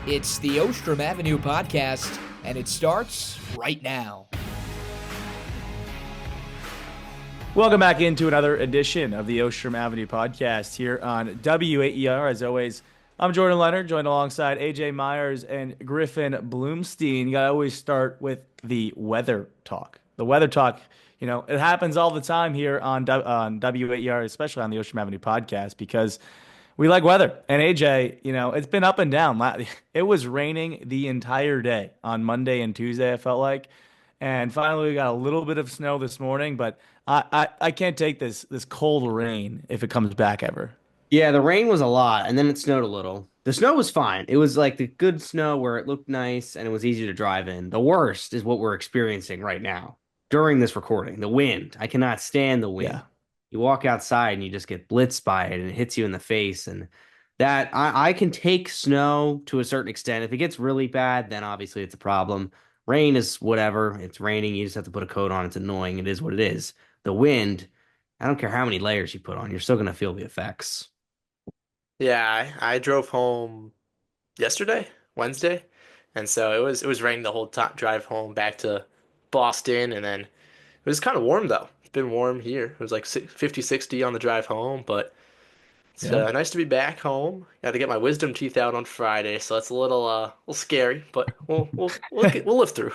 It's the Ostrom Avenue podcast, and it starts right now. Welcome back into another edition of the Ostrom Avenue podcast here on W8ER. As always, I'm Jordan Leonard, joined alongside AJ Myers and Griffin Bloomstein. You gotta always start with the weather talk. The weather talk, it happens all the time here on W8ER, especially on the Ostrom Avenue podcast, because we like weather. And AJ, it's been up and down. It was raining the entire day on Monday and Tuesday, I felt like. And finally, we got a little bit of snow this morning, but I can't take this cold rain if it comes back ever. Yeah, the rain was a lot, and then it snowed a little. The snow was fine. It was like the good snow where it looked nice and it was easy to drive in. The worst is what we're experiencing right now during this recording. The wind. I cannot stand the wind. Yeah. You walk outside and you just get blitzed by it and it hits you in the face. And that I can take snow to a certain extent. If it gets really bad, then obviously it's a problem. Rain is whatever. It's raining. You just have to put a coat on. It's annoying. It is what it is. The wind, I don't care how many layers you put on, you're still going to feel the effects. Yeah, I drove home yesterday, Wednesday, and so it was raining the whole time drive home back to Boston, and then it was kind of warm though. It's been warm here. It was like 50, 60 on the drive home, but it's Yeah. nice to be back home. Got to get my wisdom teeth out on Friday, so it's a little scary, but we'll live through.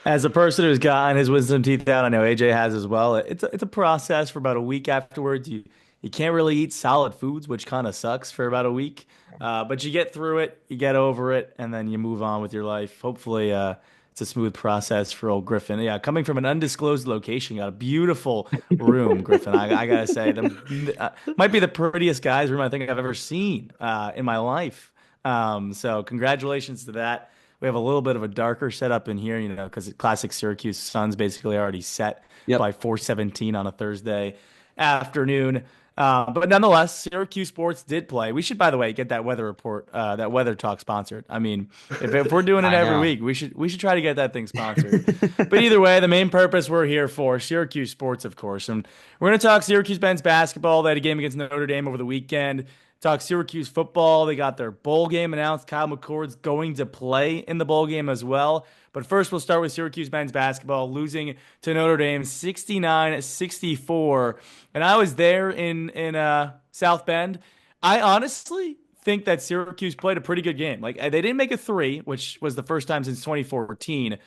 As a person who's gotten his wisdom teeth out, I know AJ has as well. It's a process for about a week afterwards. You can't really eat solid foods, which kind of sucks for about a week. But you get through it, you get over it, and then you move on with your life. Hopefully, it's a smooth process for old Griffin. Yeah, coming from an undisclosed location, got a beautiful room, Griffin. I gotta say, might be the prettiest guy's room I think I've ever seen in my life. So congratulations to that. We have a little bit of a darker setup in here, because classic Syracuse sun's basically already set by 4:17 on a Thursday afternoon. But nonetheless, Syracuse sports did play. We should, by the way, get that weather report, that weather talk sponsored. I mean, if we're doing it every week, we should try to get that thing sponsored. But either way, the main purpose we're here for, Syracuse sports, of course. And we're going to talk Syracuse men's basketball. They had a game against Notre Dame over the weekend. Talk Syracuse football. They got their bowl game announced. Kyle McCord's going to play in the bowl game as well. But first, we'll start with Syracuse men's basketball, losing to Notre Dame 69-64. And I was there in South Bend. I honestly think that Syracuse played a pretty good game. Like, they didn't make a three, which was the first time since 2014.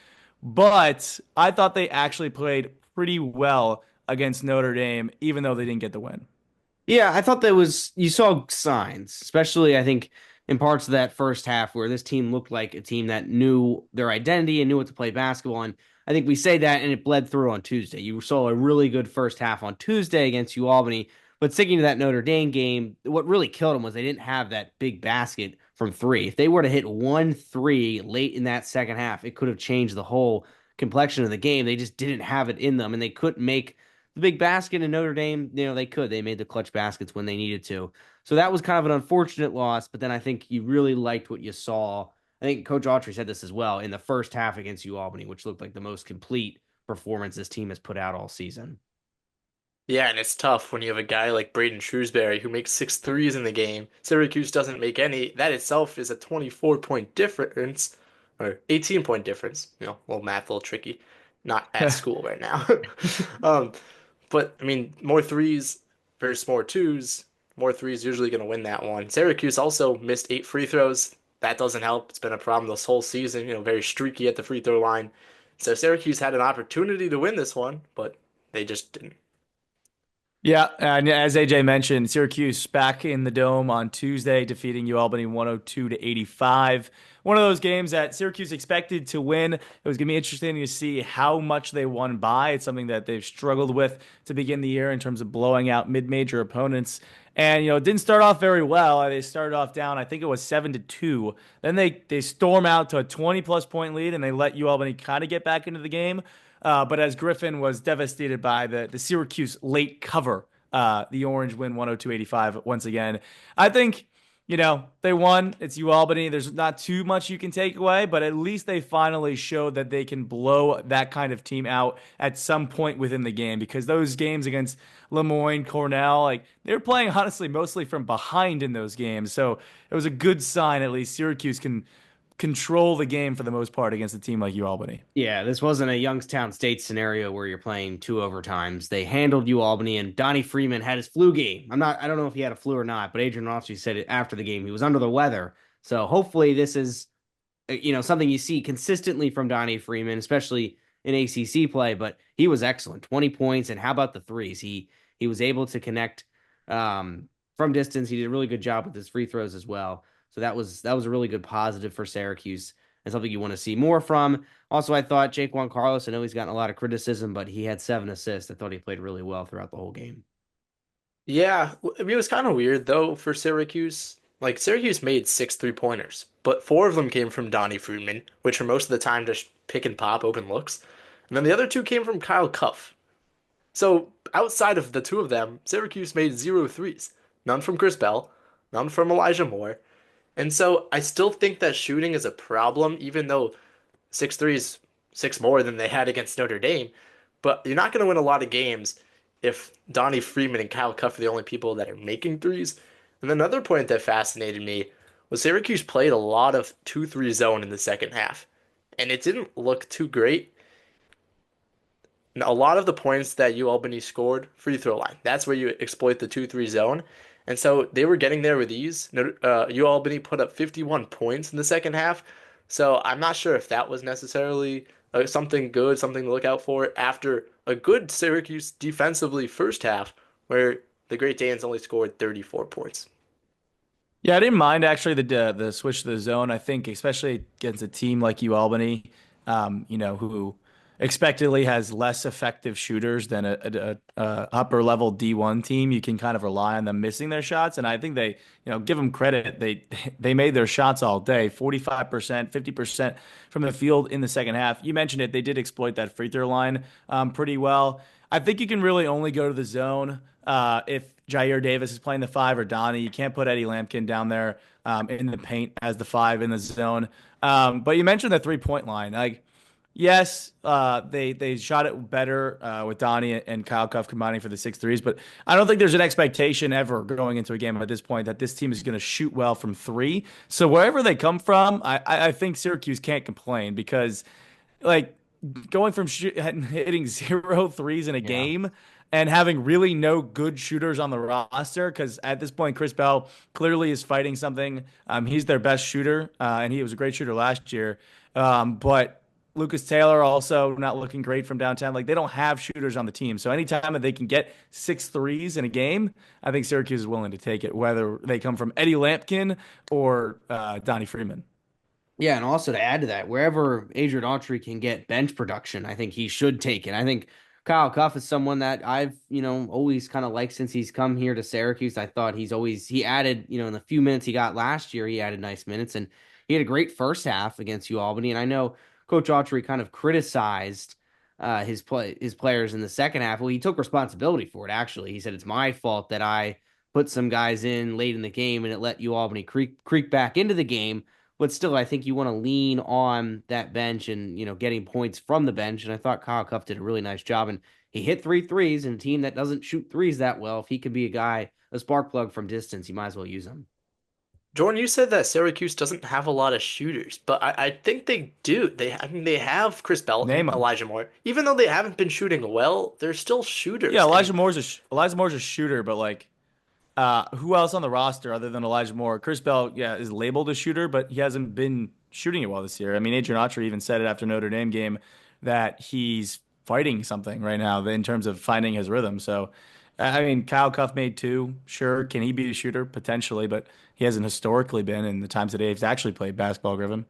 But I thought they actually played pretty well against Notre Dame, even though they didn't get the win. Yeah, I thought you saw signs, especially I think in parts of that first half where this team looked like a team that knew their identity and knew what to play basketball. And I think we say that and it bled through on Tuesday. You saw a really good first half on Tuesday against UAlbany, but sticking to that Notre Dame game, what really killed them was they didn't have that big basket from three. If they were to hit 1-3 late in that second half, it could have changed the whole complexion of the game. They just didn't have it in them, and they couldn't make the big basket in Notre Dame. They made the clutch baskets when they needed to. So that was kind of an unfortunate loss, but then I think you really liked what you saw. I think Coach Autry said this as well in the first half against UAlbany, which looked like the most complete performance this team has put out all season. Yeah, and it's tough when you have a guy like Braden Shrewsbury who makes 6 threes in the game. Syracuse doesn't make any. That itself is a 24-point difference, or 18-point difference. A little math, a little tricky. Not at school right now. But I mean, more threes versus more twos. More threes usually going to win that one. Syracuse also missed 8 free throws. That doesn't help. It's been a problem this whole season. Very streaky at the free throw line. So Syracuse had an opportunity to win this one, but they just didn't. Yeah, and as AJ mentioned, Syracuse back in the Dome on Tuesday, defeating UAlbany 102-85. One of those games that Syracuse expected to win. It was going to be interesting to see how much they won by. It's something that they've struggled with to begin the year in terms of blowing out mid-major opponents. And, it didn't start off very well. They started off down, I think it was 7-2. Then they storm out to a 20-plus point lead, and they let UAlbany kind of get back into the game. But as Griffin was devastated by the Syracuse late cover, the Orange win 102-85 once again. I think They won. It's UAlbany. There's not too much you can take away, but at least they finally showed that they can blow that kind of team out at some point within the game because those games against Lemoyne, Cornell, like they were playing honestly mostly from behind in those games. So it was a good sign at least Syracuse can control the game for the most part against a team like UAlbany. Yeah, this wasn't a Youngstown State scenario where you're playing two overtimes. They handled UAlbany, and Donnie Freeman had his flu game. I don't know if he had a flu or not, but Adrian Austrom said it after the game. He was under the weather. So hopefully this is, something you see consistently from Donnie Freeman, especially in ACC play. But he was excellent, 20 points, and how about the threes? He was able to connect from distance. He did a really good job with his free throws as well. So that was a really good positive for Syracuse and something you want to see more from. Also, I thought Jake Juan Carlos, I know he's gotten a lot of criticism, but he had 7 assists. I thought he played really well throughout the whole game. Yeah, I mean, it was kind of weird though for Syracuse. Like Syracuse made 6 3-pointers, but 4 of them came from Donnie Freeman, which were most of the time just pick and pop open looks. And then the other 2 came from Kyle Cuff. So outside of the 2 of them, Syracuse made 0 threes. None from Chris Bell, none from Elijah Moore. And so I still think that shooting is a problem, even though 6 threes, 6 more than they had against Notre Dame. But you're not going to win a lot of games if Donnie Freeman and Kyle Cuff are the only people that are making threes. And another point that fascinated me was Syracuse played a lot of 2-3 zone in the second half. And it didn't look too great. A lot of the points that UAlbany scored, free throw line. That's where you exploit the 2-3 zone. And so they were getting there with ease. UAlbany put up 51 points in the second half. So I'm not sure if that was necessarily something good, something to look out for after a good Syracuse defensively first half, where the Great Danes only scored 34 points. Yeah, I didn't mind actually the switch to the zone. I think especially against a team like UAlbany, who expectedly has less effective shooters than a upper level D1 team. You can kind of rely on them missing their shots, and I think they, give them credit. They made their shots all day, 45%, 50% from the field in the second half. You mentioned it; they did exploit that free throw line pretty well. I think you can really only go to the zone if Jair Davis is playing the 5 or Donnie. You can't put Eddie Lampkin down there in the paint as the 5 in the zone. But you mentioned the 3-point line. Like, yes, they shot it better with Donnie and Kyle Cuff combining for the 6 threes, but I don't think there's an expectation ever going into a game at this point that this team is going to shoot well from 3. So wherever they come from, I think Syracuse can't complain because like going from hitting 0 threes in a Yeah. game and having really no good shooters on the roster because at this point Chris Bell clearly is fighting something. He's their best shooter, and he was a great shooter last year. But Lucas Taylor also not looking great from downtown. Like they don't have shooters on the team, so anytime that they can get 6 threes in a game, I think Syracuse is willing to take it, whether they come from Eddie Lampkin or Donnie Freeman. Yeah, and also to add to that, wherever Adrian Autry can get bench production, I think he should take it. I think Kyle Cuff is someone that I've, always kind of liked since he's come here to Syracuse. I thought he added, in the few minutes he got last year, he added nice minutes and he had a great first half against UAlbany. And I know Coach Autry kind of criticized his players in the second half. Well, he took responsibility for it, actually. He said, it's my fault that I put some guys in late in the game and it let UAlbany creep back into the game. But still, I think you want to lean on that bench and, getting points from the bench. And I thought Kyle Cuff did a really nice job. And he hit 3 threes in a team that doesn't shoot threes that well. If he could be a spark plug from distance, you might as well use him. Jordan, you said that Syracuse doesn't have a lot of shooters, but I think they do. They have Chris Bell Name and them. Elijah Moore. Even though they haven't been shooting well, they're still shooters. Yeah, And Elijah Moore's a shooter, but like who else on the roster other than Elijah Moore? Chris Bell, yeah, is labeled a shooter, but he hasn't been shooting it well this year. I mean, Adrian Autry even said it after Notre Dame game that he's fighting something right now in terms of finding his rhythm. So, I mean, Kyle Cuff made 2. Sure, can he be a shooter? Potentially, but he hasn't historically been in the times that he's actually played basketball, Griffin.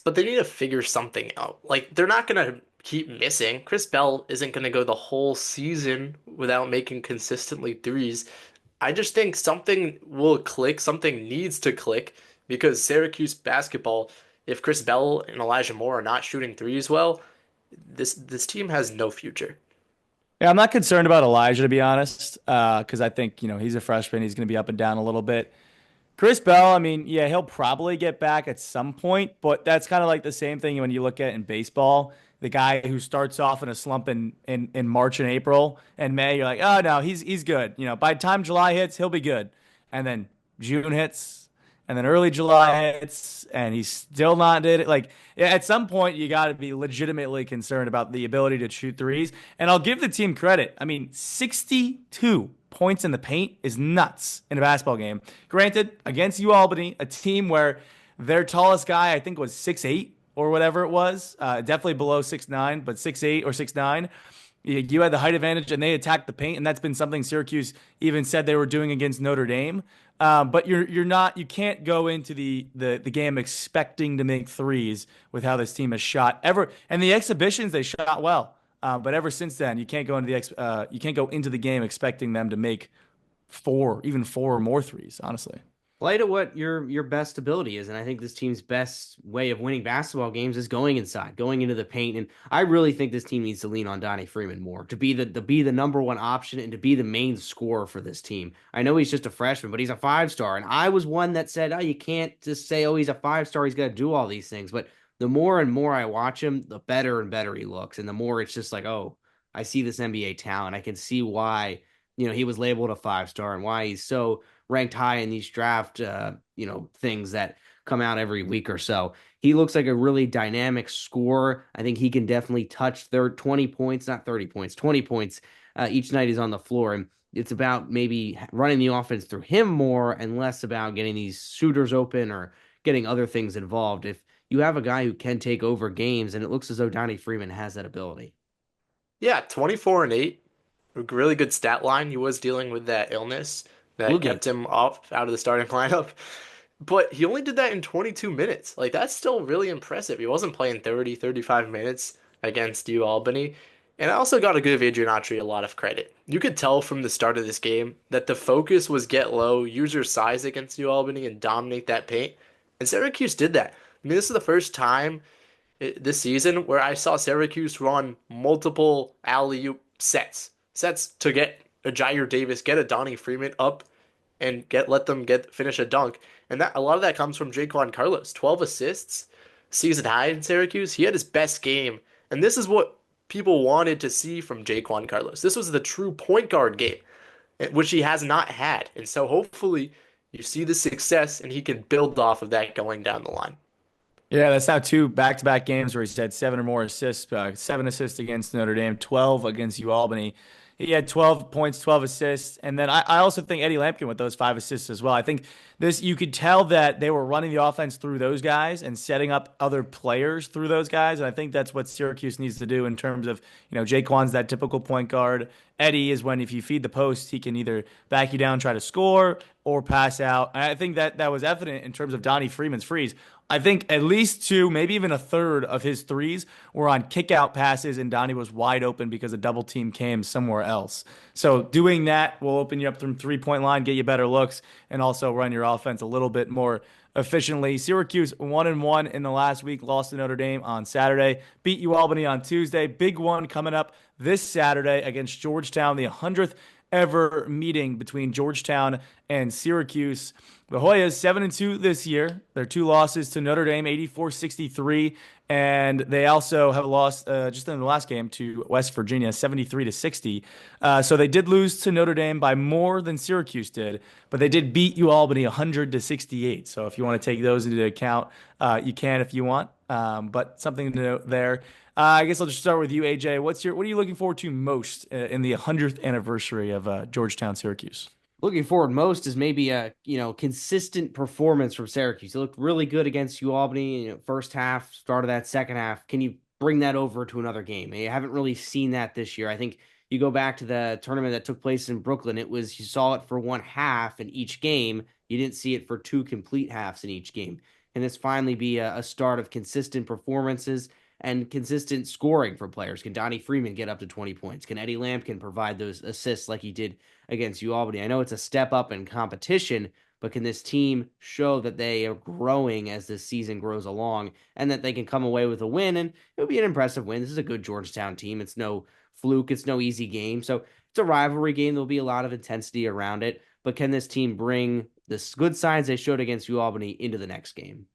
but they need to figure something out. Like they're not gonna keep missing. Chris Bell isn't gonna go the whole season without making consistently threes. I just think something will click, something needs to click because Syracuse basketball, if Chris Bell and Elijah Moore are not shooting threes well, this team has no future. Yeah, I'm not concerned about Elijah to be honest, because I think he's a freshman. He's going to be up and down a little bit. Chris Bell, I mean, yeah, he'll probably get back at some point, but that's kind of like the same thing when you look at in baseball. The guy who starts off in a slump in March and April and May, you're like, oh no, he's good. By the time July hits, he'll be good. And then June hits, and then early July hits, and he's still not did it. Like, yeah, at some point, you got to be legitimately concerned about the ability to shoot threes. And I'll give the team credit. I mean, 62 points in the paint is nuts in a basketball game. Granted, against UAlbany, a team where their tallest guy, I think, was 6'8" or whatever it was, definitely below 6'9", but 6'8" or 6'9". You had the height advantage, and they attacked the paint, and that's been something Syracuse even said they were doing against Notre Dame. But you can't go into the game expecting to make threes with how this team has shot ever. And the exhibitions, they shot well. But ever since then, you can't go into the game expecting them to make even four or more threes, honestly. Play to what your best ability is, and I think this team's best way of winning basketball games is going inside, going into the paint. And I really think this team needs to lean on Donnie Freeman more to be the number one option and to be the main scorer for this team. I know he's just a freshman, but he's a 5-star, and I was one that said, "Oh, you can't just say, oh, he's a 5-star, he's got to do all these things." But the more and more I watch him, the better and better he looks, and the more it's just like, oh, I see this NBA talent. I can see why he was labeled a 5-star and why he's so ranked high in these draft, things that come out every week or so. He looks like a really dynamic scorer. I think he can definitely touch 20 points, not 30 points, 20 points each night he's on the floor. And it's about maybe running the offense through him more and less about getting these shooters open or getting other things involved. If you have a guy who can take over games, and it looks as though Donnie Freeman has that ability. Yeah, 24-8, a really good stat line. He was dealing with that illness that kept him out of the starting lineup. But he only did that in 22 minutes. Like, that's still really impressive. He wasn't playing 30, 35 minutes against UAlbany. And I also got to give Adrian Autry a lot of credit. You could tell from the start of this game that the focus was get low, use your size against UAlbany, and dominate that paint. And Syracuse did that. I mean, this is the first time this season where I saw Syracuse run multiple alley-oop sets to get a Jair Davis, get a Donnie Freeman up, and let them finish a dunk. And that a lot of that comes from Jaquan Carlos. 12 assists, season high in Syracuse. He had his best game. And this is what people wanted to see from Jaquan Carlos. This was the true point guard game, which he has not had. And so hopefully you see the success and he can build off of that going down the line. Yeah, that's now 2 back-to-back games where he's had 7 or more assists, 7 assists against Notre Dame, 12 against UAlbany. He had 12 points, 12 assists. And then I also think Eddie Lampkin with those 5 assists as well. I think you could tell that they were running the offense through those guys and setting up other players through those guys. And I think that's what Syracuse needs to do in terms of, Jaquan's that typical point guard. Eddie is when if you feed the post, he can either back you down, try to score, or pass out. And I think that was evident in terms of Donnie Freeman's frees. I think at least 2, maybe even a third of his threes were on kick-out passes, and Donnie was wide open because a double team came somewhere else. So doing that will open you up from three-point line, get you better looks, and also run your offense a little bit more efficiently. Syracuse 1-1 in the last week, lost to Notre Dame on Saturday, beat UAlbany on Tuesday. Big one coming up this Saturday against Georgetown, the 100th ever meeting between Georgetown and Syracuse. The Hoyas 7-2 this year. Their 2 losses to Notre Dame, 84-63, and they also have lost just in the last game to West Virginia, 73-60. So they did lose to Notre Dame by more than Syracuse did, but they did beat UAlbany 100-68. So if you want to take those into account, you can if you want. But something to note there. I guess I'll just start with you, AJ. What are you looking forward to most in the 100th anniversary of Georgetown Syracuse? Looking forward most is maybe a consistent performance from Syracuse. They looked really good against UAlbany, first half, start of that second half. Can you bring that over to another game? You haven't really seen that this year. I think you go back to the tournament that took place in Brooklyn. You saw it for one half in each game. You didn't see it for 2 complete halves in each game. Can this finally be a start of consistent performances and consistent scoring for players? Can Donnie Freeman get up to 20 points? Can Eddie Lampkin provide those assists like he did against UAlbany? I know it's a step up in competition, but can this team show that they are growing as this season grows along and that they can come away with a win? And it would be an impressive win. This is a good Georgetown team. It's no fluke. It's no easy game. So it's a rivalry game. There'll be a lot of intensity around it. But can this team bring this good signs they showed against UAlbany into the next game.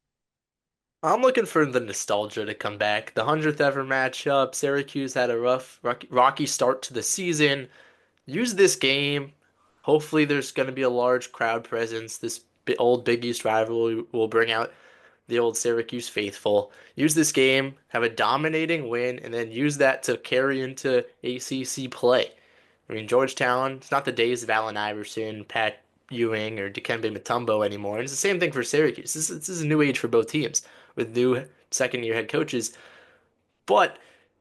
I'm looking for the nostalgia to come back. The 100th ever matchup. Syracuse had a rough, rocky start to the season. Use this game. Hopefully, there's going to be a large crowd presence. This old Big East rivalry will bring out the old Syracuse faithful. Use this game, have a dominating win, and then use that to carry into ACC play. I mean, Georgetown, it's not the days of Allen Iverson, Pat Ewing, or Dikembe Mutombo anymore. And it's the same thing for Syracuse. This is a new age for both teams with new second-year head coaches. But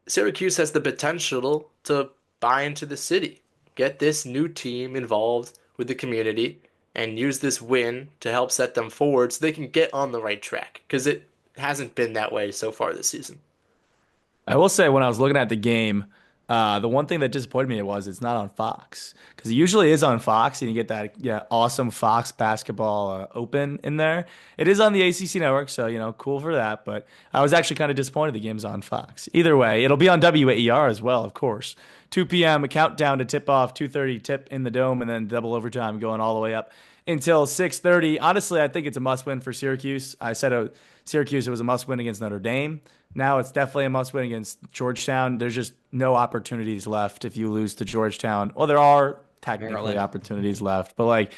Syracuse has the potential to buy into the city, get this new team involved with the community, and use this win to help set them forward so they can get on the right track because it hasn't been that way so far this season. I will say when I was looking at the game, the one thing that disappointed me was it's not on Fox because it usually is on Fox and you get that awesome Fox basketball open in there. It is on the ACC network, so cool for that. But I was actually kind of disappointed the game's on Fox. Either way, it'll be on WAER as well, of course. 2 p.m. a countdown to tip off, 2:30 tip in the dome, and then double overtime going all the way up until 6:30. Honestly, I think it's a must win for Syracuse. I said Syracuse it was a must win against Notre Dame. Now it's definitely a must win against Georgetown. There's just no opportunities left if you lose to Georgetown. Well, there are technically opportunities left, but like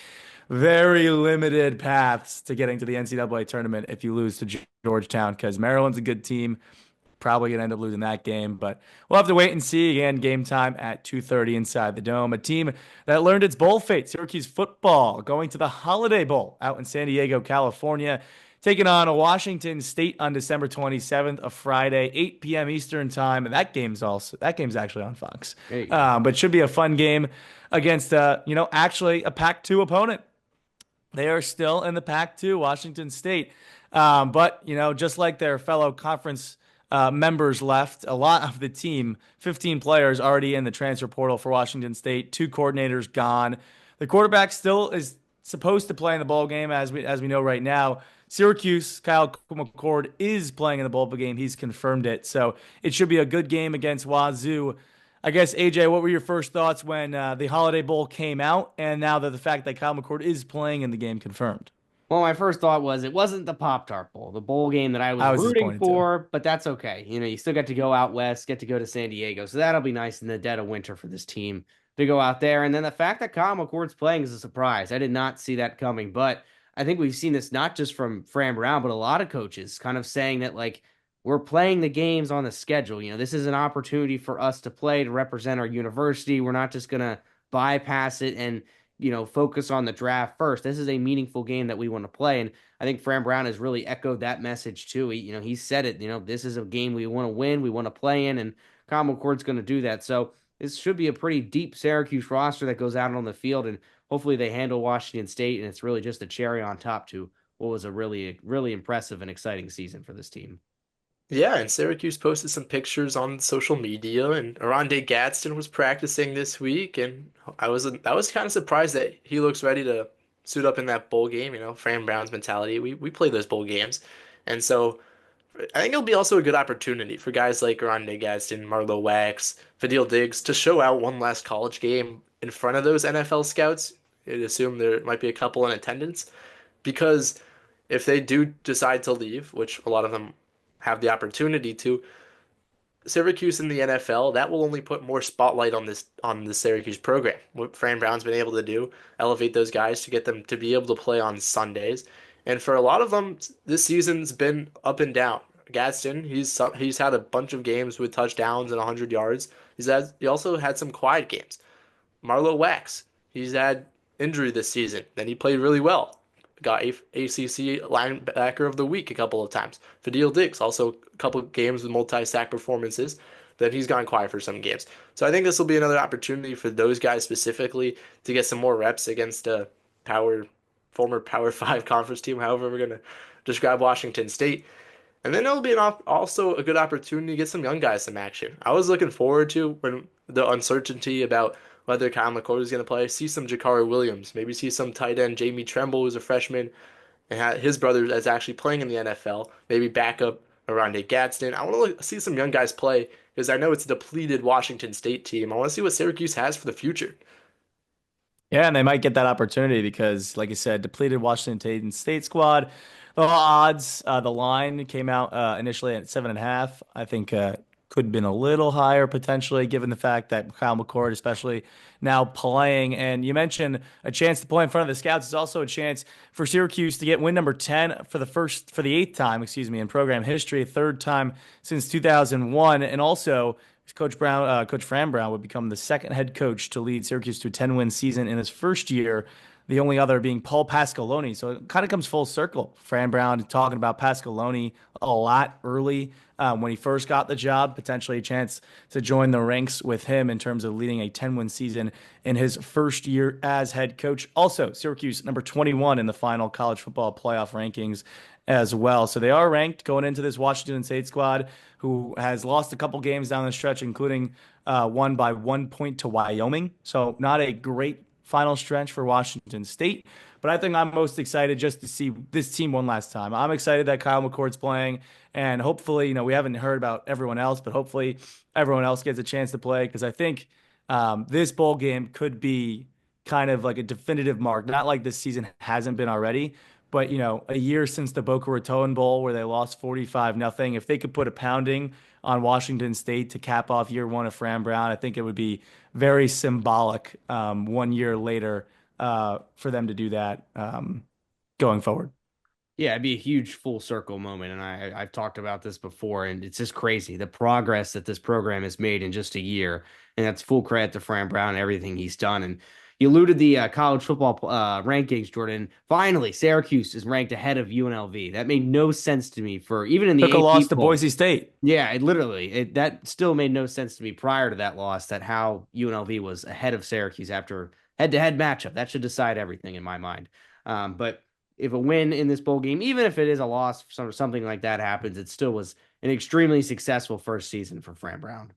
very limited paths to getting to the NCAA tournament if you lose to Georgetown because Maryland's a good team. Probably going to end up losing that game, but we'll have to wait and see. Again, game time at 2:30 inside the Dome. A team that learned its bowl fate, Syracuse football, going to the Holiday Bowl out in San Diego, California, taking on Washington State on December 27th, a Friday, 8 p.m. Eastern time. And that game's actually on Fox. But should be a fun game against actually a Pac-2 opponent. They are still in the Pac-2, Washington State. But just like their fellow conference members left, a lot of the team, 15 players already in the transfer portal for Washington State, 2 coordinators gone. The quarterback still is supposed to play in the bowl game as we know right now. Syracuse, Kyle McCord is playing in the bowl game. He's confirmed it. So it should be a good game against Wazoo. I guess, AJ, what were your first thoughts when the Holiday Bowl came out and now that the fact that Kyle McCord is playing in the game confirmed? Well, my first thought was it wasn't the Pop-Tart Bowl, the bowl game that I was rooting for, but that's okay. You still get to go out west, get to go to San Diego. So that'll be nice in the dead of winter for this team to go out there. And then the fact that Kyle McCord's playing is a surprise. I did not see that coming, but I think we've seen this not just from Fran Brown, but a lot of coaches kind of saying that, like, we're playing the games on the schedule. This is an opportunity for us to play, to represent our university. We're not just going to bypass it and, focus on the draft first. This is a meaningful game that we want to play. And I think Fran Brown has really echoed that message too. He said it, this is a game we want to win, we want to play in, and Kyle McCord's going to do that. So this should be a pretty deep Syracuse roster that goes out on the field, and hopefully they handle Washington State, and it's really just a cherry on top to what was a really, really impressive and exciting season for this team. Yeah, and Syracuse posted some pictures on social media, and Oronde Gadsden was practicing this week, and I was kind of surprised that he looks ready to suit up in that bowl game. Fran Brown's mentality. We play those bowl games, and so I think it'll be also a good opportunity for guys like Oronde Gadsden, Marlo Wax, Fadil Diggs to show out one last college game in front of those NFL scouts. I'd assume there might be a couple in attendance, because if they do decide to leave, which a lot of them have the opportunity to, Syracuse in the NFL, that will only put more spotlight on the Syracuse program. What Fran Brown's been able to do, elevate those guys to get them to be able to play on Sundays. And for a lot of them, this season's been up and down. Gadsden, he's had a bunch of games with touchdowns and 100 yards. He also had some quiet games. Marlo Wax, he's had injury this season. Then he played really well. Got ACC linebacker of the week a couple of times. Fadil Diggs, also a couple of games with multi-sack performances. Then he's gone quiet for some games. So I think this will be another opportunity for those guys specifically to get some more reps against a former Power 5 conference team, however we're going to describe Washington State. And then it'll be also a good opportunity to get some young guys some action. I was looking forward to, when the uncertainty about whether Kyle McCord is going to play, see some Jakari Williams, maybe see some tight end Jamie Tremble, who's a freshman, and his brother is actually playing in the NFL, maybe backup Oronde Gadsden. I want to see some young guys play because I know it's a depleted Washington State team. I want to see what Syracuse has for the future. Yeah, and they might get that opportunity because, like you said, depleted Washington State squad. The odds, the line came out initially at 7.5. I think could have been a little higher potentially, given the fact that Kyle McCord, especially now playing. And you mentioned a chance to play in front of the scouts is also a chance for Syracuse to get win number 10 for the eighth time, excuse me, in program history, third time since 2001, and also Coach Fran Brown would become the second head coach to lead Syracuse to a 10-win season in his first year, the only other being Paul Pasqualoni. So it kind of comes full circle. Fran Brown talking about Pasqualoni a lot early when he first got the job, potentially a chance to join the ranks with him in terms of leading a 10-win season in his first year as head coach. Also, Syracuse number 21 in the final college football playoff rankings as well. So they are ranked going into this Washington State squad, who has lost a couple games down the stretch, including one by 1 point to Wyoming. So not a great final stretch for Washington State. But I think I'm most excited just to see this team one last time. I'm excited that Kyle McCord's playing, and hopefully, we haven't heard about everyone else, but hopefully everyone else gets a chance to play, because I think this bowl game could be kind of like a definitive mark. Not like this season hasn't been already, but a year since the Boca Raton Bowl where they lost 45-0, if they could put a pounding on Washington State to cap off year one of Fran Brown, I think it would be very symbolic 1 year later for them to do that going forward. Yeah, it'd be a huge full circle moment. And I've talked about this before, and it's just crazy. The progress that this program has made in just a year. And that's full credit to Fran Brown and everything he's done. And you alluded the college football rankings, Jordan. Finally, Syracuse is ranked ahead of UNLV. That made no sense to me for even in the Took a AP loss to poll. Boise State. Yeah, that still made no sense to me prior to that loss, that how UNLV was ahead of Syracuse after head-to-head matchup. That should decide everything in my mind. But if a win in this bowl game, even if it is a loss, something like that happens, it still was an extremely successful first season for Fran Brown.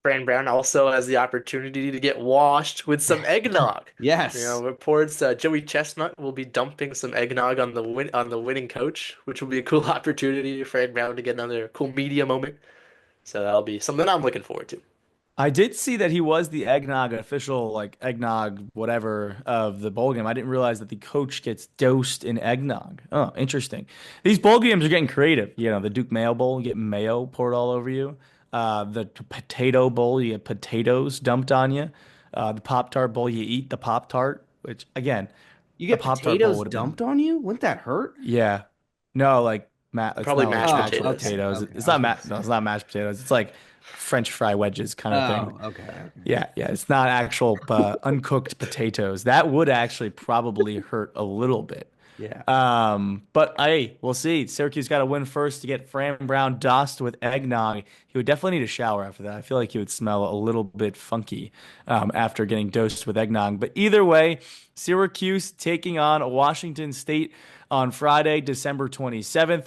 Fran Brown also has the opportunity to get washed with some eggnog. Yes. Reports Joey Chestnut will be dumping some eggnog on the winning coach, which will be a cool opportunity for Fran Brown to get another cool media moment. So that'll be something I'm looking forward to. I did see that he was the eggnog official, like eggnog, whatever, of the bowl game. I didn't realize that the coach gets dosed in eggnog. Oh, interesting. These bowl games are getting creative. The Duke Mayo Bowl, you get mayo poured all over you. The Potato Bowl, you get potatoes dumped on you. The Pop-Tart Bowl, you eat the Pop-Tart, which, again, You get the Pop-Tart Bowl potatoes would have been. dumped on you? Wouldn't that hurt? Yeah. No, like it's Probably not like mashed actual potatoes. potatoes. Okay, It's not no, it's not mashed potatoes. It's like French fry wedges kind of thing. Oh, okay. Yeah, it's not actual uncooked potatoes. That would actually probably hurt a little bit. Yeah. But hey, we'll see. Syracuse got to win first to get Fran Brown doused with eggnog. He would definitely need a shower after that. I feel like he would smell a little bit funky after getting dosed with eggnog. But either way, Syracuse taking on Washington State on Friday, December 27th.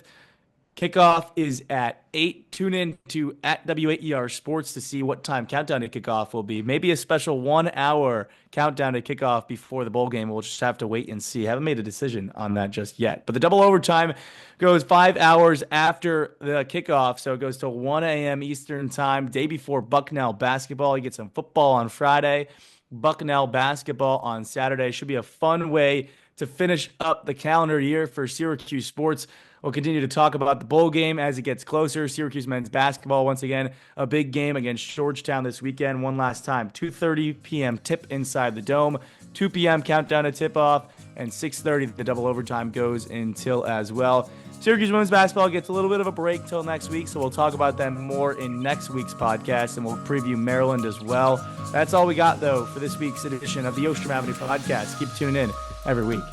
Kickoff is at 8. Tune in to at WAER Sports to see what time countdown to kickoff will be. Maybe a special 1 hour countdown to kickoff before the bowl game. We'll just have to wait and see. Haven't made a decision on that just yet. But the double overtime goes 5 hours after the kickoff. So it goes till 1 a.m. Eastern time, day before Bucknell basketball. You get some football on Friday, Bucknell basketball on Saturday. Should be a fun way to finish up the calendar year for Syracuse sports. We'll continue to talk about the bowl game as it gets closer. Syracuse men's basketball, once again, a big game against Georgetown this weekend. One last time, 2:30 p.m. tip inside the Dome, 2 p.m. countdown to tip-off, and 6:30 the double overtime goes until as well. Syracuse women's basketball gets a little bit of a break till next week, so we'll talk about them more in next week's podcast, and we'll preview Maryland as well. That's all we got, though, for this week's edition of the Ostrom Avenue podcast. Keep tuning in every week.